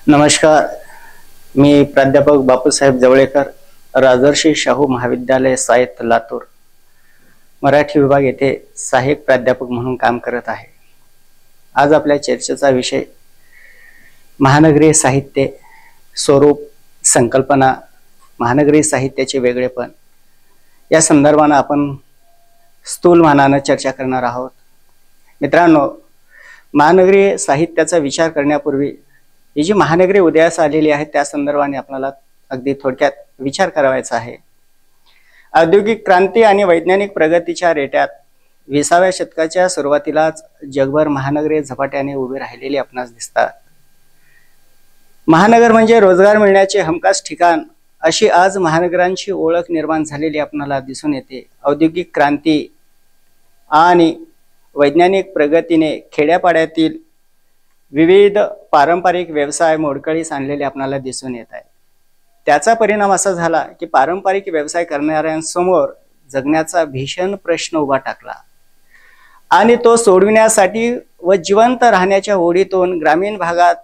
नमस्कार. मी प्राध्यापक बापूसाहेब जवळेकर, राजर्षी शाहू महाविद्यालय साहित्य लातूर मराठी विभाग येथे सहाय्यक प्राध्यापक म्हणून काम करत आहे. आज आपल्या चर्चेचा विषय महानगरी साहित्य, स्वरूप, संकल्पना, महानगरी साहित्याचे वेगळेपण या संदर्भाने आपण स्थूल मानाने चर्चा करणार आहोत. मित्रांनो, महानगरी साहित्याचा विचार करण्यापूर्वी ही जी महानगरी उदयास आलेली आहे त्या संदर्भाने आपल्याला अगदी थोडक्यात विचार करायचा आहे. औद्योगिक क्रांती आणि वैज्ञानिक प्रगतीच्या रेट्यात 20व्या शतकाच्या सुरुवातीलाच जगभर महानगरे झपाट्याने उभी राहिलेली आपणास दिसतात. महानगर म्हणजे रोजगार मिळण्याचे हमखास ठिकाण अशी आज महानगरांची ओळख निर्माण झालेली आपल्याला दिसून येते. औद्योगिक क्रांती आणि वैज्ञानिक प्रगतीने खेड्यापाड्यातील विविध पारंपरिक व्यवसाय मोडकळीस आणलेले आपल्याला दिसून येत आहे. त्याचा परिणाम असा झाला की पारंपरिक व्यवसाय करणाऱ्यांसमोर जगण्याचा भीषण प्रश्न उभा टाकला आणि तो सोडविण्यासाठी व जिवंत राहण्याच्या ओढीतून ग्रामीण भागात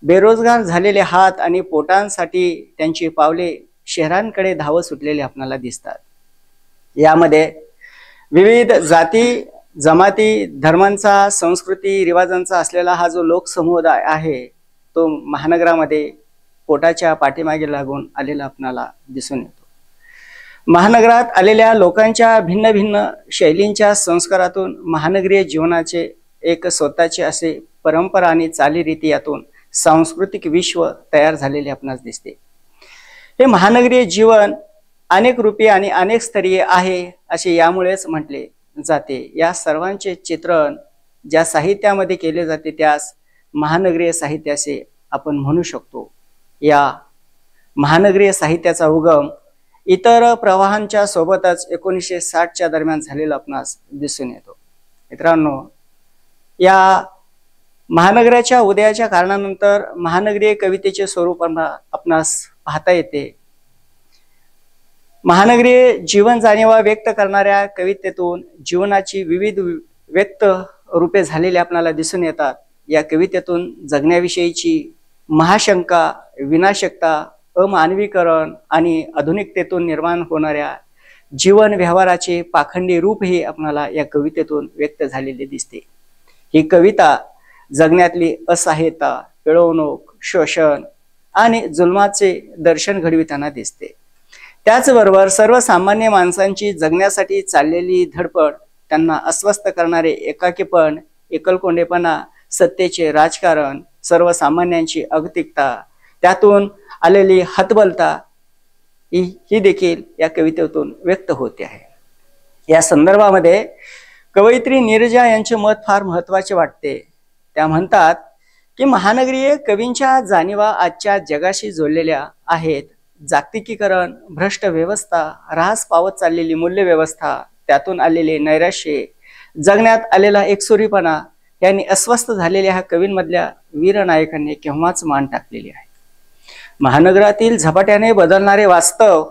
बेरोजगार झालेले हात आणि पोटांसाठी त्यांची पावले शहरांकडे धावत सुटलेले आपल्याला दिसतात. यामध्ये विविध जाती, जमाती, धर्मांचा, संस्कृती, रिवाजांचा असलेला हा जो लोकसमुदाय आहे तो महानगरामध्ये पोटाच्या पाठीमागे लागून आलेला आपल्याला दिसून येतो. महानगरात आलेल्या लोकांच्या भिन्न भिन्न शैलींच्या संस्कारातून महानगरीय जीवनाचे एक स्वतःचे असे परंपरा आणि चालीरीती यातून सांस्कृतिक विश्व तयार झालेले आपणास दिसते. हे महानगरीय जीवन अनेक रूपी आणि अनेक स्तरीय आहे असे यामुळेच म्हटले जाते. या सर्वांचे चित्रण ज्या साहित्यामध्ये केले जाते त्यास महानगरीय साहित्य असे आपण म्हणू शकतो. या महानगरीय साहित्याचा उगम इतर प्रवाहांच्या सोबतच 1960च्या दरम्यान झालेला आपणास दिसून येतो. मित्रांनो, या महानगराच्या उदयाच्या कारणानंतर महानगरीय कवितेचे स्वरूप आपणास पाहता येते. महानगरीय जीवन जाणीवा व्यक्त करणाऱ्या कवितेतून जीवनाची विविध व्यक्त रूपे झालेली आपल्याला दिसून येतात. या कवितेतून जगण्याविषयीची महाशंका, विनाशकता, अमानवीकरण आणि आधुनिकतेतून निर्माण होणाऱ्या जीवन व्यवहाराचे पाखंडी रूप हे आपल्याला या कवितेतून व्यक्त झालेले दिसते. ही कविता जगण्यातली असहाय्यता, पिळवणूक, शोषण आणि जुलमाचे दर्शन घडविताना दिसते. त्याचबरोबर सर्वसामान्य माणसांची जगण्यासाठी चाललेली धडपड, त्यांना अस्वस्थ करणारे एकाकीपण, एकलकोंडेपणा, सत्तेचे राजकारण, सर्वसामान्यांची अगतिकता, त्यातून आलेली हतबलता ही देखील या कवितेतून व्यक्त होते आहे. या संदर्भामध्ये कवयित्री नीरजा यांचे मत फार महत्त्वाचे वाटते. त्या म्हणतात की महानगरीय कवींच्या जाणीवा आजच्या जगाशी जोडलेल्या आहेत. जागतिकीकरण, भ्रष्ट व्यवस्था, ऱ्हास पावत चाललेली मूल्य व्यवस्था, त्यातून आलेले नैराश्य, जगण्यात आलेला एकसुरीपणा यांनी अस्वस्थ झालेल्या ह्या कवींमधल्या वीरनायकांनी केव्हाच मान टाकलेली आहे. महानगरातील झपाट्याने बदलणारे वास्तव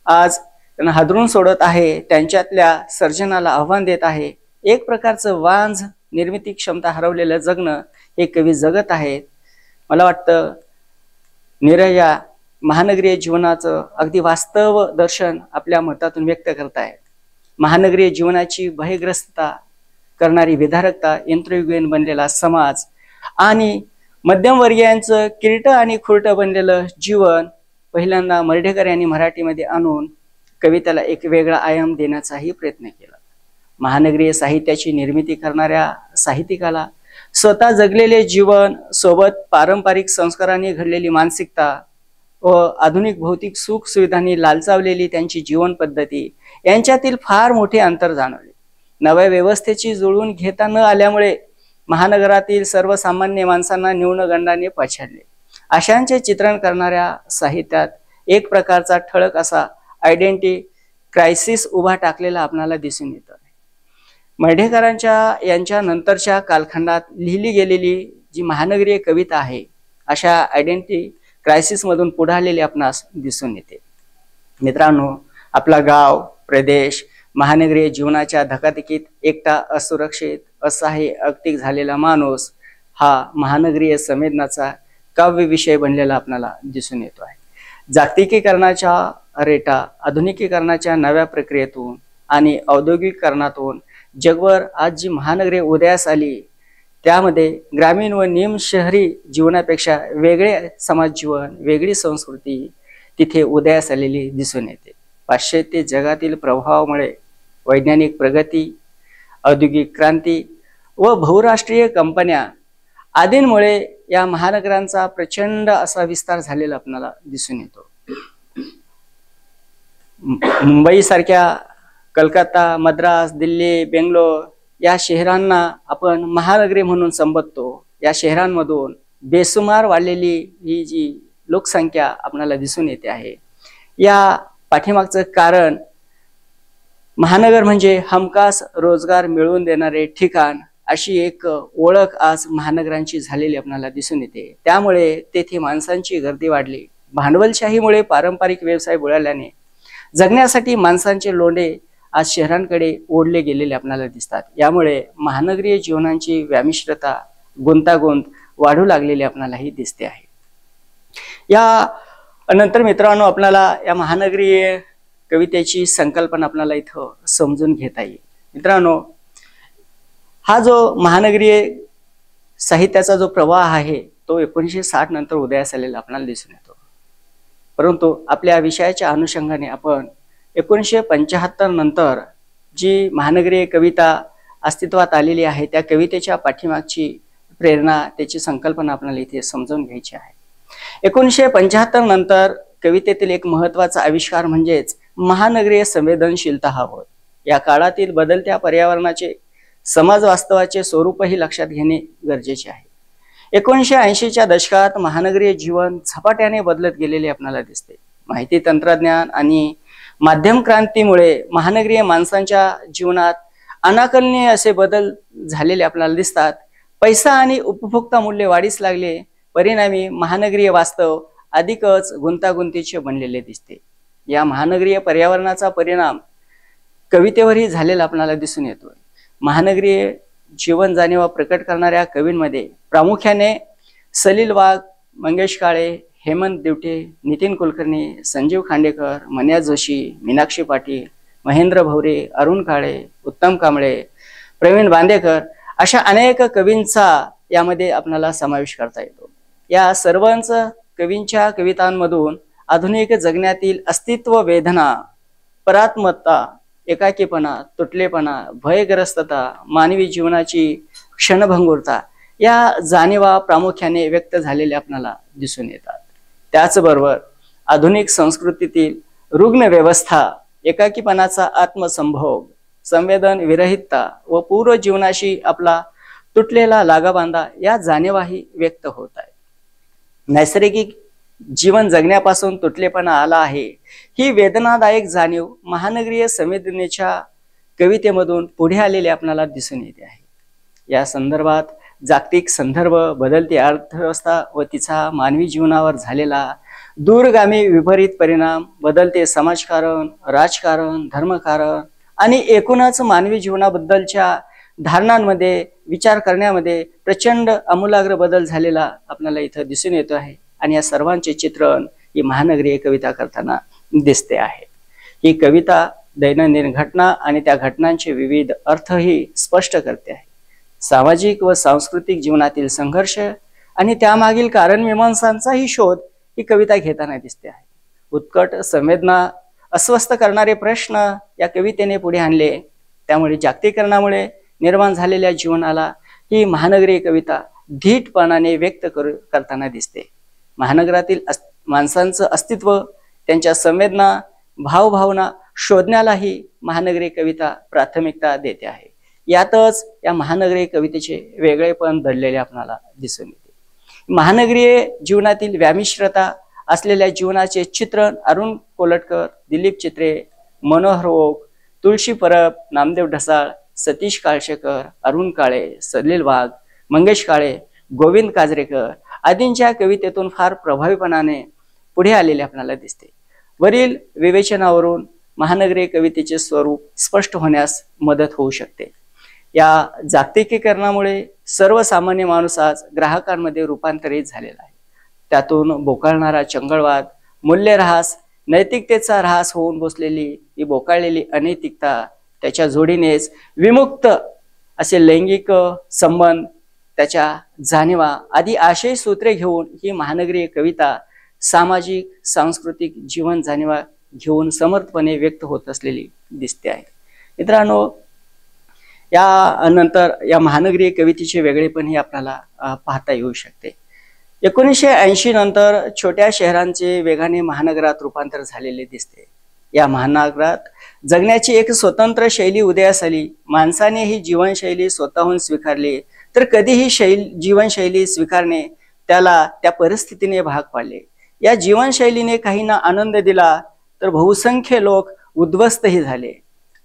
आज त्यांना हादरून सोडत आहे, त्यांच्यातल्या सर्जनाला आव्हान देत आहे. एक प्रकारचं वांझ निर्मिती क्षमता हरवलेलं जगणं हे कवी जगत आहेत. मला वाटतं नीरजा महानगरीय जीवनाचं अगदी वास्तव दर्शन आपल्या मतातून व्यक्त करतायत. महानगरीय जीवनाची भयग्रस्तता करणारी विदारकता, यंत्रयुगीन बनलेला समाज आणि मध्यमवर्गीयांचं किरट आणि खुरट बनलेलं जीवन पहिल्यांदा मर्ढेकर यांनी मराठीमध्ये आणून कवितेला एक वेगळा आयाम देण्याचाही प्रयत्न केला. महानगरीय साहित्याची निर्मिती करणाऱ्या साहित्यिकाला स्वतः जगलेले जीवन सोबत पारंपरिक संस्कारांनी घडलेली मानसिकता व आधुनिक भौतिक सुख सुविधांनी लालचावलेली त्यांची जीवन पद्धती यांच्यातील फार मोठे अंतर जाणवले. नव्या व्यवस्थेची जुळवून घेता न आल्यामुळे महानगरातील सर्वसामान्य माणसांना न्यूनगंडाने पछाडले. अशांचे चित्रण करणाऱ्या साहित्यात एक प्रकारचा ठळक असा आयडेंटिटी क्रायसिस उभा टाकलेला आपल्याला दिसून येतो. मर्ढेकरांच्या यांच्या नंतरच्या कालखंडात लिहिली गेलेली जी महानगरीय कविता आहे अशा आयडेंटिटी क्रायसिस मधून पुढे आलेली आपणास दिसून येते. मित्रांनो, आपला गाव, प्रदेश, महानगरीय जीवनाच्या धकाधकीत एकटा, असुरक्षित, असहाय्य, अगतिक झालेला माणूस हा महानगरीय संवेदनाचा काव्य विषय बनलेला आपल्याला दिसून येतो आहे. जागतिकीकरणाच्या रेटा, आधुनिकीकरणाच्या नव्या प्रक्रियेतून आणि औद्योगिकरणातून जगभर आज जी महानगरे उदयास आली, त्यामध्ये ग्रामीण व निम शहरी जीवनापेक्षा वेगळे समाज जीवन, वेगळी संस्कृती तिथे उदयास आलेली दिसून येते. पाश्चात्य जगातील प्रभावामुळे वैज्ञानिक प्रगती, औद्योगिक क्रांती व बहुराष्ट्रीय कंपन्या आदींमुळे या महानगरांचा प्रचंड असा विस्तार झालेला आपल्याला दिसून येतो. मुंबई सारख्या, कलकत्ता, मद्रास, दिल्ली, बेंगलोर या शहरांना आपण महानगरी म्हणून संबोधतो. या शहरांमधून बेसुमार वाढलेली ही जी लोकसंख्या आपल्याला दिसून येते आहे, या पाठीमागचं कारण महानगर म्हणजे हमखास रोजगार मिळवून देणारे ठिकाण अशी एक ओळख आज महानगरांची झालेली आपल्याला दिसून येते. त्यामुळे तेथे माणसांची गर्दी वाढली. भांडवलशाहीमुळे पारंपरिक व्यवसाय बुडाल्याने जगण्यासाठी माणसांचे लोंढे आज शहरांकडे ओढले गेलेले आपल्याला दिसतात. यामुळे महानगरीय जीवनाची व्यामिश्रता, गुंतागुंत वाढू लागलेली आपल्यालाही दिसते आहे. या नंतर मित्रांनो, आपल्याला या महानगरीय कवितेची संकल्पना आपल्याला इथं समजून घेता येईल. मित्रांनो, हा जो महानगरीय साहित्याचा जो प्रवाह आहे तो 1960 नंतर उदयास आलेला आपल्याला दिसून येतो. परंतु आपल्या विषयाच्या अनुषंगाने आपण 1975 नंतर जी महानगरीय कविता अस्तित्वात आलेली आहे, त्या कवितेच्या पाठीमागची प्रेरणा, त्याची संकल्पना आपल्याला इथे समजून घ्यायची आहे. 1975 नंतर कवितेतील एक महत्वाचा आविष्कार म्हणजेच महानगरीय संवेदनशीलता हा होय. या काळातील बदलत्या पर्यावरणाचे समाज वास्तवाचे स्वरूपही लक्षात घेणे गरजेचे आहे. 1980च्या दशकात महानगरीय जीवन झपाट्याने बदलत गेलेले आपल्याला दिसते. माहिती तंत्रज्ञान आणि माध्यम क्रांतीमुळे महानगरीय माणसांच्या जीवनात अनाकलनीय असे बदल झालेले आपल्याला दिसतात. पैसा आणि उपभोक्ता मूल्य वाढीस लागले. परिणामी महानगरीय वास्तव अधिकच गुंतागुंतीचे बनलेले दिसते. या महानगरीय पर्यावरणाचा परिणाम कवितेवरही झालेला आपल्याला दिसून येतोय. महानगरीय जीवन जाणीवा प्रकट करणाऱ्या कवींमध्ये प्रामुख्याने सलील वाघ, मंगेश काळे, हेमंत दिवटे, नितीन कुलकर्णी, संजीव खांडेकर, मन्या जोशी, मीनाक्षी पाटील, महेंद्र भवरे, अरुण काळे, उत्तम कांबळे, प्रवीण बांदेकर अशा अनेक कवींचा यामध्ये आपल्याला समावेश करता येतो. या सर्वांच कवींच्या कवितांमधून आधुनिक जगण्यातील अस्तित्व वेदना, परात्मता, एकाकीपणा, तुटलेपणा, भयग्रस्तता, मानवी जीवनाची क्षणभंगुरता या जाणीवा प्रामुख्याने व्यक्त झालेल्या आपल्याला दिसून येतात. त्याचबरोबर आधुनिक संस्कृतीतील रुग्ण व्यवस्था, एकाकीपणाचा आत्मसंभोग, संवेदन विरहितता व पूर्व जीवनाशी आपला तुटलेला लगाबांधा या जाणीवाही व्यक्त होत आहे. नैसर्गिक जीवन जगण्यापासून तुटलेपणा आला आहे, ही वेदनादायक जाणीव महानगरीय संवेदनेच्या कवितेमधून पुढे आलेले आपल्याला दिसून येते आहे. या संदर्भात जागतिक संदर्भ, बदलती अर्थव्यवस्था व तिचा मानवी जीवनावर झालेला दूरगामी विपरीत परिणाम, बदलते समाजकारण, राजकारण, धर्मकारण आणि एकूणच मानवी जीवनाबद्दलच्या धारणांमध्ये, विचार करण्यामध्ये प्रचंड आमूलाग्र बदल झालेला आपल्याला इथं दिसून येतो आहे. आणि या सर्वांचे चित्रण ही महानगरीय कविता करताना दिसते आहे. ही कविता दैनंदिन घटना आणि त्या घटनांचे विविध अर्थही स्पष्ट करते आहे. सामाजिक व सांस्कृतिक जीवनातील संघर्ष आणि त्यामागील कारण मीमांसांचाही शोध ही कविता घेताना दिसते आहे. उत्कट संवेदना, अस्वस्थ करणारे प्रश्न या कवितेने पुढे आणले. त्यामुळे जागतिकीकरणामुळे निर्माण झालेल्या जीवनाला ही महानगरीय कविता धीटपणाने व्यक्त करताना दिसते. महानगरातील माणसांचं अस्तित्व, त्यांच्या संवेदना, भावभावना शोधण्यालाही महानगरीय कविता प्राथमिकता देते आहे. यातच या महानगरीय कवितेचे वेगळेपण दडलेले आपल्याला दिसून येते. महानगरीय जीवनातील व्यामिश्रता असलेल्या जीवनाचे चित्रण अरुण कोलटकर, दिलीप चित्रे, मनोहर ओक, तुळशी परब, नामदेव ढसाळ, सतीश काळशेकर, अरुण काळे, सलील वाघ, मंगेश काळे, गोविंद काजरेकर आदींच्या कवितेतून फार प्रभावीपणाने पुढे आलेले आपल्याला दिसते. वरील विवेचनावरून महानगरीय कवितेचे स्वरूप स्पष्ट होण्यास मदत होऊ शकते. या जागतिकीकरणामुळे सर्वसामान्य माणूस आज ग्राहकांमध्ये रूपांतरित झालेला आहे. त्यातून बोकाळणारा चंगळवाद, मूल्यऱ्हास, नैतिकतेचा ऱ्हास होऊन बसलेली ही बोकाळलेली अनैतिकता, त्याच्या जोडीनेच विमुक्त असे लैंगिक संबंध, त्याच्या जाणीवा आदी आशय सूत्रे घेऊन ही महानगरीय कविता सामाजिक सांस्कृतिक जीवन जाणीवा घेऊन समर्थपणे व्यक्त होत असलेली दिसते आहे. मित्रांनो, या नंतर या महानगरीय कवितेचे वेगळेपण हे आपल्याला पाहता येऊ शकते. 1980 नंतर छोट्या शहरांचे वेगाने महानगरात रूपांतर झालेले दिसते. या महानगरात जगण्याची एक स्वतंत्र शैली उदयास आली. माणसाने ही जीवनशैली स्वतःहून स्वीकारली, तर कधीही जीवनशैली स्वीकारणे त्याला त्या परिस्थितीने भाग पाडले. या जीवनशैलीने काहींना आनंद दिला, तर बहुसंख्य लोक उद्ध्वस्तही झाले.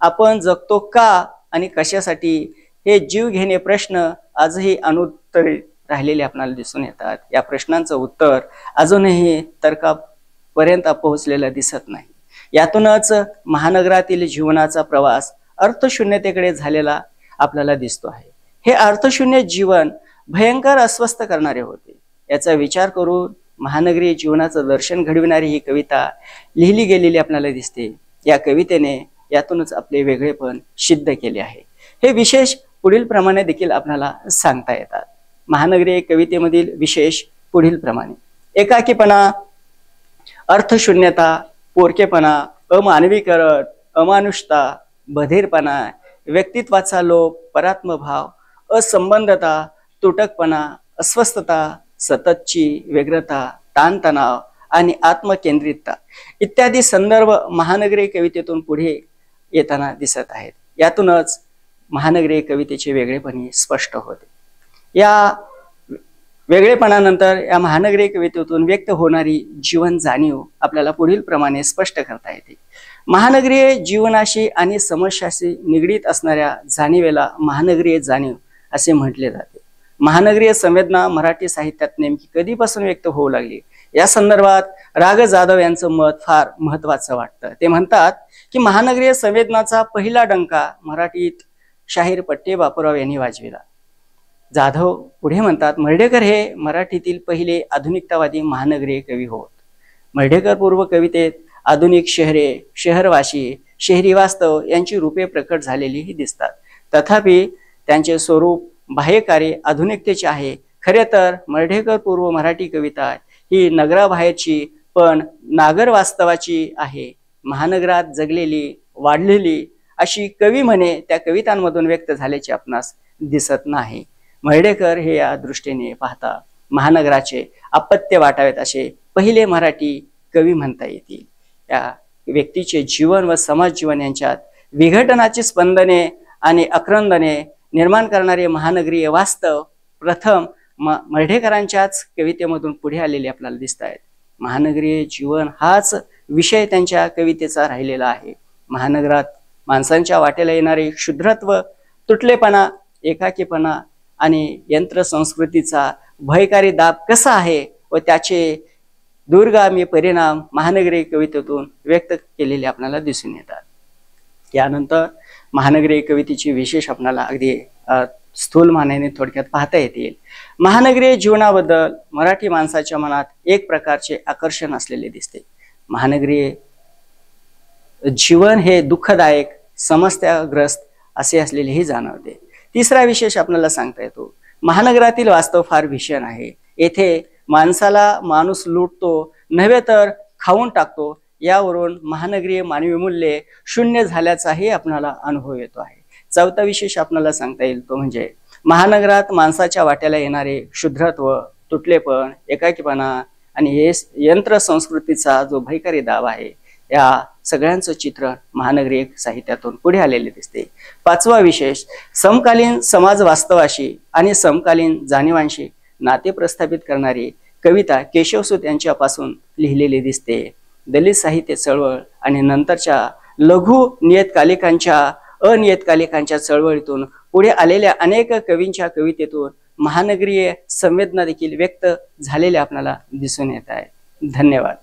आपण जगतो का आणि कशासाठी हे जीव घेणे प्रश्न आजही अनुत्तरित राहिलेले आपल्याला दिसून येतात. या प्रश्नांचं उत्तर अजूनही तर्कापर्यंत पोहोचलेलं दिसत नाही. यातूनच महानगरातील जीवनाचा प्रवास अर्थशून्यतेकडे झालेला आपल्याला दिसतो आहे. हे अर्थशून्य जीवन भयंकर अस्वस्थ करणारे होते. याचा विचार करून महानगरी जीवनाचं दर्शन घडविणारी ही कविता लिहिली गेलेली आपल्याला दिसते. या कवितेने यातूनच आपले वेगळेपण सिद्ध केले आहे. हे विशेष पुढील प्रमाणे देखील आपल्याला सांगता येतात. महानगरी कवितेमधील विशेष पुढील प्रमाणे: एकाकीपणा, अर्थशून्यता, पोरकेपणा, अमानवीकरण, अमानुषता, बधीरपणा, व्यक्तित्वाचा लोप, परात्मभाव, असंबंधता, तुटकपणा, अस्वस्थता, सततची व्यग्रता, ताणतणाव आणि आत्मकेंद्रितता इत्यादी संदर्भ महानगरी कवितेतून पुढे येताना दिसत आहेत. यातूनच महानगरी कवितेचे वेगळेपण स्पष्ट होते. या वेगळेपणानंतर या महानगरी कवितेतून व्यक्त होणारी जीवन जाणीव आपल्याला पुढील प्रमाणे स्पष्ट करता येते. महानगरीय जीवनाशी आणि समस्याशी निगडीत असणाऱ्या जाणीवेला महानगरीय जाणीव असे म्हटले जाते. महानगरीय संवेदना मराठी साहित्यात नेमकी कधीपासून व्यक्त होऊ लागली या संदर्भात राग जाधव यांचं मत फार महत्वाचं वाटतं. ते म्हणतात की महानगरीय संवेदनाचा पहिला डंका मराठीत शाहीर पट्टे बापूराव यांनी वाजविला. जाधव पुढे म्हणतात, मर्ढेकर हे मराठीतील पहिले आधुनिकतावादी महानगरीय कवी होत. मर्ढेकर पूर्व कवितेत आधुनिक शहरे, शहरवाशी, शहरी वास्तव यांची रूपे प्रकट झालेलीही दिसतात. तथापि त्यांचे स्वरूप बाह्यकारी आधुनिकतेचे आहे. खरे तर मर्ढेकर पूर्व मराठी कविता ही नगराबाहेरची पण नागर वास्तवाची आहे. महानगरात जगलेली, वाढलेली अशी कवी म्हणे त्या कवितांमधून व्यक्त झाल्याचे आपणास दिसत नाही. मर्ढेकर हे या दृष्टीने पाहता महानगराचे अपत्य वाटावेत असे पहिले मराठी कवी म्हणता येतील. या व्यक्तीचे जीवन व समाज जीवन यांच्यात विघटनाची स्पंदने आणि आक्रंदने निर्माण करणारे महानगरीय वास्तव प्रथम मर्ढेकरांच्याच कवितेमधून पुढे आलेले आपल्याला दिसत आहेत. महानगरीय जीवन हाच विषय त्यांच्या कवितेचा राहिलेला आहे. महानगरात माणसांच्या वाटेला येणारे क्षुद्रत्व, तुटलेपणा, एकाकीपणा आणि यंत्र संस्कृतीचा भयकारी दाब कसा आहे व त्याचे दूरगामी परिणाम महानगरी कवितेतून व्यक्त केलेले आपल्याला दिसून येतात. यानंतर महानगरी कवितेची विशेष आपल्याला अगदी स्थूल मानेने थोडक्यात पाहता येतील. महानगरी जीवनाबद्दल मराठी माणसाच्या मनात एक प्रकारचे आकर्षण असलेले दिसते. महानगरी जीवन हे दुःखदायक, समस्याग्रस्त असे असलेलेही जाणवते. तिसरा विशेष आपल्याला सांगता येतो, महानगरातील वास्तव फार भीषण आहे. येथे माणसाला माणूस लुटतो नव्हे तर खाऊन टाकतो. यावरून महानगरीय मानवी मूल्ये शून्य झाल्याचाही आपल्याला अनुभव येतो आहे. चौथा विशेष आपल्याला सांगता येईल तो म्हणजे महानगरात माणसाच्या वाट्याला येणारे क्षुद्रत्व, तुटलेपण, एकाकीपणा आणि यंत्र संस्कृतीचा जो भयकारी दाब आहे, या सगळ्यांचं चित्र महानगरी साहित्यातून पुढे आलेले दिसते. पाचवा विशेष समकालीन समाज वास्तवाशी आणि समकालीन जाणीवांशी नाते प्रस्थापित करणारी कविता केशवसूत यांच्यापासून लिहिलेली दिसते. दलित साहित्य चळवळ आणि नंतरच्या लघु नियतकालिकांच्या, अनियतकालिकांच्या चळवळीतून पुढे आलेल्या अनेक कवींच्या कवितेतून महानगरीय संवेदना देखील व्यक्त झालेल्या आपल्याला दिसून येत आहे. धन्यवाद.